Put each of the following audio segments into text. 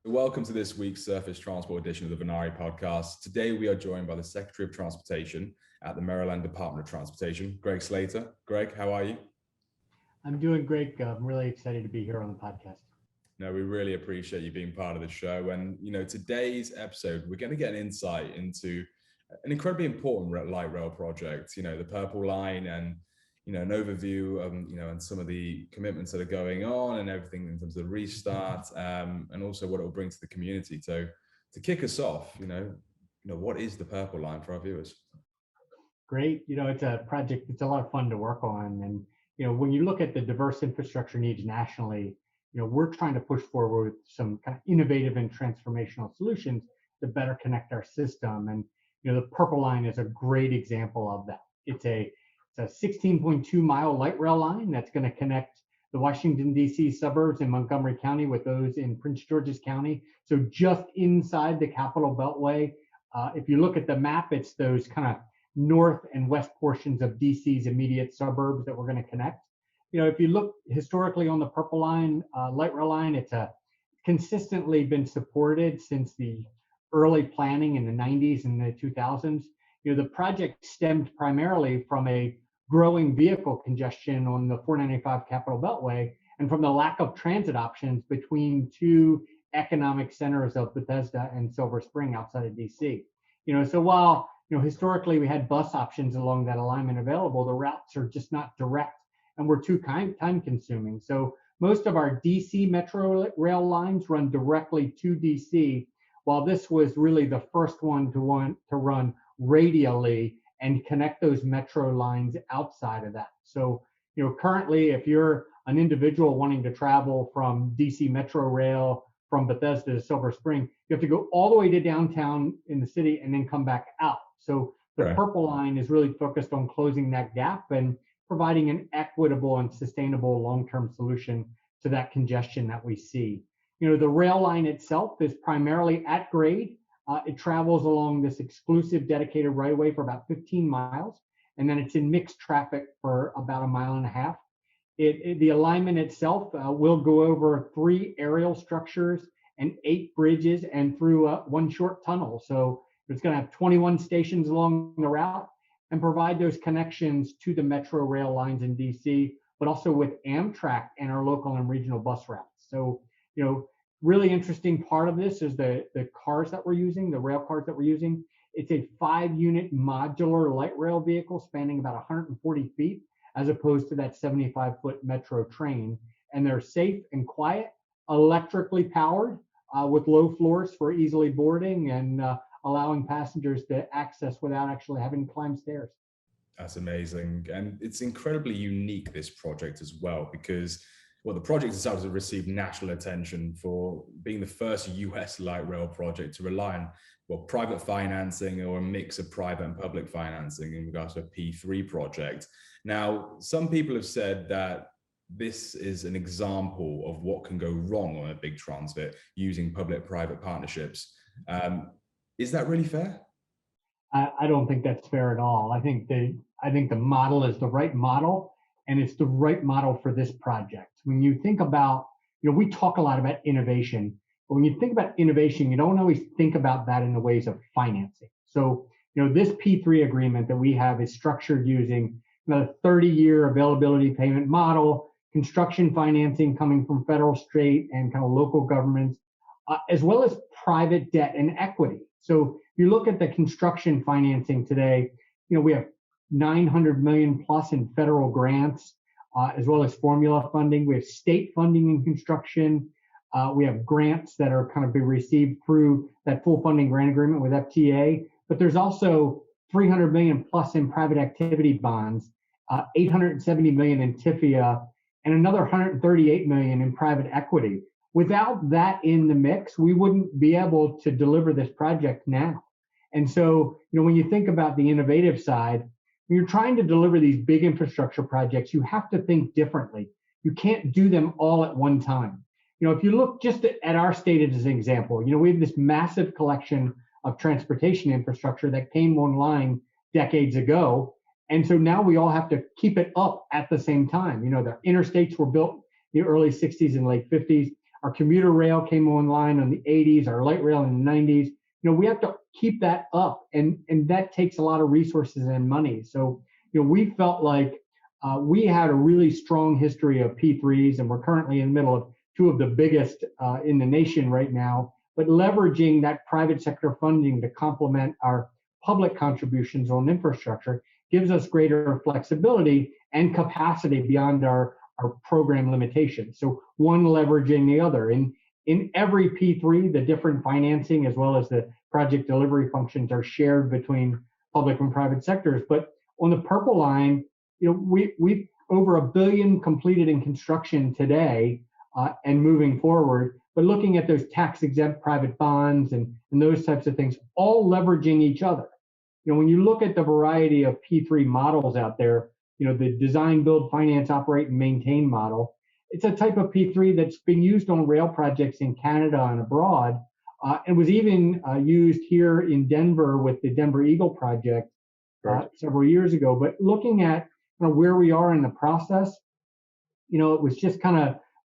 Welcome to this week's Surface Transport edition of the Venari Podcast. Today we are joined by the Secretary of Transportation at the Maryland Department of Transportation, Greg Slater. Greg, how are you? I'm doing great, Gov. I'm really excited to be here on the podcast. No, we really appreciate you being part of the show. And, today's episode, we're going to get an insight into an incredibly important light rail project, the Purple Line, and, an overview of, and some of the commitments that are going on and everything in terms of the restart, and also what it will bring to the community. So to kick us off, what is the Purple Line for our viewers? Great. It's a project, it's a lot of fun to work on. And, when you look at the diverse infrastructure needs nationally, we're trying to push forward with some kind of innovative and transformational solutions to better connect our system. And, the Purple Line is a great example of that. It's a 16.2 mile light rail line that's going to connect the Washington, D.C. suburbs in Montgomery County with those in Prince George's County. So just inside the Capital Beltway. If you look at the map, it's those kind of north and west portions of DC's immediate suburbs that we're going to connect. If you look historically on the Purple Line, light rail line, it's consistently been supported since the early planning in the 90s and the 2000s. The project stemmed primarily from a growing vehicle congestion on the 495 Capital Beltway and from the lack of transit options between two economic centers of Bethesda and Silver Spring outside of DC. So while historically we had bus options along that alignment available, the routes are just not direct and were too time consuming. So most of our DC metro rail lines run directly to DC, while this was really the first one to run radially and connect those metro lines outside of that. So, currently, if you're an individual wanting to travel from DC Metro Rail from Bethesda to Silver Spring, you have to go all the way to downtown in the city and then come back out. So the Right. Purple Line is really focused on closing that gap and providing an equitable and sustainable long-term solution to that congestion that we see. The rail line itself is primarily at grade. It travels along this exclusive dedicated right of way for about 15 miles, and then it's in mixed traffic for about a mile and a half. The alignment itself will go over 3 aerial structures and 8 bridges and through one short tunnel. So it's going to have 21 stations along the route and provide those connections to the metro rail lines in DC, but also with Amtrak and our local and regional bus routes. So, really interesting part of this is the cars that we're using, the rail cars that we're using. It's a 5-unit modular light rail vehicle spanning about 140 feet, as opposed to that 75-foot metro train. And they're safe and quiet, electrically powered, with low floors for easily boarding and allowing passengers to access without actually having to climb stairs. That's amazing. And it's incredibly unique, this project as well, because the project itself has received national attention for being the first US light rail project to rely on private financing or a mix of private and public financing in regards to a P3 project. Now, some people have said that this is an example of what can go wrong on a big transit using public-private partnerships. Is that really fair? I don't think that's fair at all. I think the model is the right model, and it's the right model for this project. When you think about, we talk a lot about innovation, but when you think about innovation, you don't always think about that in the ways of financing. So, this P3 agreement that we have is structured using the 30-year availability payment model, construction financing coming from federal, state, and kind of local governments, as well as private debt and equity. So if you look at the construction financing today, we have 900 million plus in federal grants, as well as formula funding. We have state funding in construction. We have grants that are kind of being received through that full funding grant agreement with FTA. But there's also 300 million plus in private activity bonds, 870 million in TIFIA, and another 138 million in private equity. Without that in the mix, we wouldn't be able to deliver this project now. And so, when you think about the innovative side, when you're trying to deliver these big infrastructure projects, you have to think differently. You can't do them all at one time. If you look just at our state as an example, we have this massive collection of transportation infrastructure that came online decades ago. And so now we all have to keep it up at the same time. The interstates were built in the early 60s and late 50s. Our commuter rail came online in the 80s, our light rail in the 90s. We have to keep that up, and that takes a lot of resources and money. So, we felt like we had a really strong history of P3s, and we're currently in the middle of two of the biggest in the nation right now. But leveraging that private sector funding to complement our public contributions on infrastructure gives us greater flexibility and capacity beyond our program limitations. So one leveraging the other. In every P3, the different financing as well as the project delivery functions are shared between public and private sectors. But on the purple line, we've over $1 billion completed in construction today and moving forward. But looking at those tax-exempt private bonds and those types of things, all leveraging each other. When you look at the variety of P3 models out there, the design, build, finance, operate, and maintain model, it's a type of P3 that's been used on rail projects in Canada and abroad, and was even used here in Denver with the Denver Eagle project several years ago. But looking at where we are in the process, it was just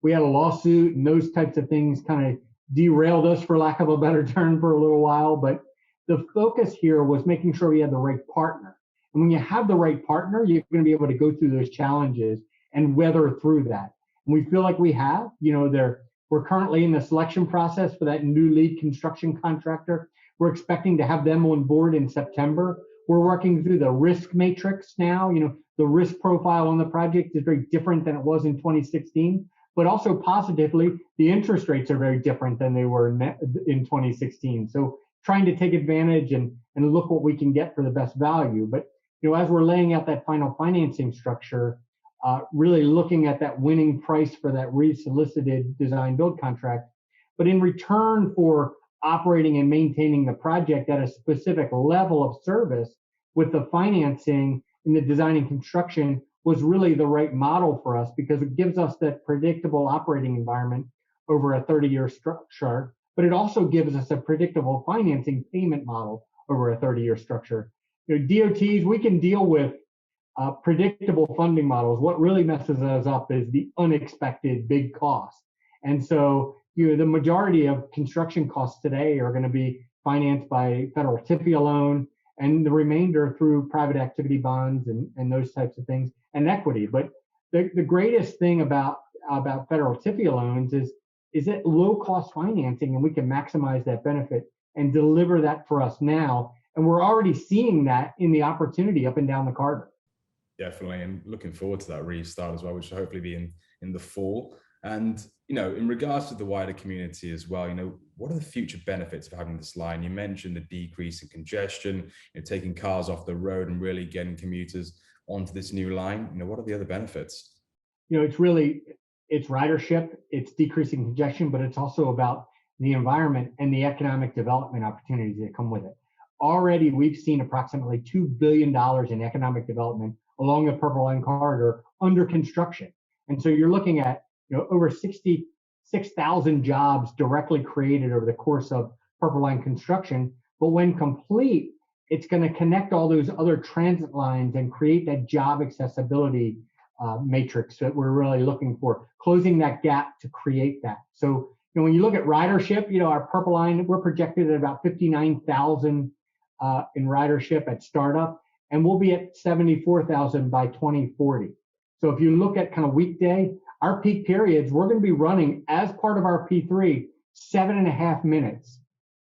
we had a lawsuit and those types of things kind of derailed us, for lack of a better term, for a little while. But the focus here was making sure we had the right partner. And when you have the right partner, you're going to be able to go through those challenges and weather through that. And we feel like we have. We're currently in the selection process for that new lead construction contractor. We're expecting to have them on board in September. We're working through the risk matrix now. The risk profile on the project is very different than it was in 2016. But also positively, the interest rates are very different than they were in 2016. So trying to take advantage and look what we can get for the best value. But as we're laying out that final financing structure, really looking at that winning price for that resolicited design build contract. But in return for operating and maintaining the project at a specific level of service with the financing in the design and construction was really the right model for us, because it gives us that predictable operating environment over a 30-year structure, but it also gives us a predictable financing payment model over a 30-year structure. DOTs, we can deal with predictable funding models. What really messes us up is the unexpected big costs. And so, the majority of construction costs today are going to be financed by federal TIFIA loan, and the remainder through private activity bonds and those types of things, and equity. But the greatest thing about federal TIFIA loans is it low cost financing, and we can maximize that benefit and deliver that for us now. And we're already seeing that in the opportunity up and down the corridor. Definitely, and looking forward to that restart as well, which will hopefully be in the fall. And in regards to the wider community as well, what are the future benefits of having this line? You mentioned the decrease in congestion, taking cars off the road and really getting commuters onto this new line. What are the other benefits? It's ridership, it's decreasing congestion, but it's also about the environment and the economic development opportunities that come with it. Already, we've seen approximately $2 billion in economic development along the Purple Line corridor under construction. And so you're looking at over 66,000 jobs directly created over the course of Purple Line construction. But when complete, it's going to connect all those other transit lines and create that job accessibility matrix that we're really looking for, closing that gap to create that. So when you look at ridership, our Purple Line, we're projected at about 59,000 in ridership at startup, and we'll be at 74,000 by 2040. So if you look at kind of weekday, our peak periods, we're going to be running as part of our P3 7.5 minutes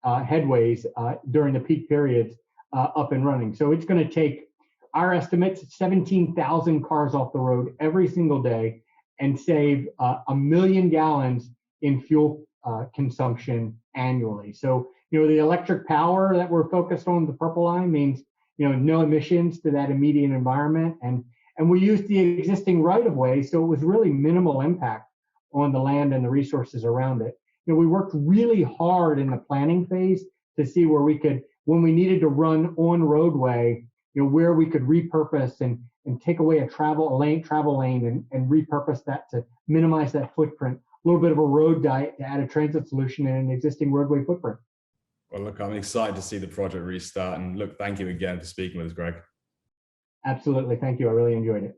headways during the peak periods up and running. So it's going to take our estimates 17,000 cars off the road every single day and save 1 million gallons in fuel consumption annually. So the electric power that we're focused on the Purple Line means no emissions to that immediate environment, and we used the existing right-of-way, so it was really minimal impact on the land and the resources around it. We worked really hard in the planning phase to see where we could, when we needed to run on roadway, where we could repurpose and take away a travel lane and repurpose that to minimize that footprint. A little bit of a road diet to add a transit solution in an existing roadway footprint. Well, look, I'm excited to see the project restart. And look, thank you again for speaking with us, Greg. Absolutely. Thank you. I really enjoyed it.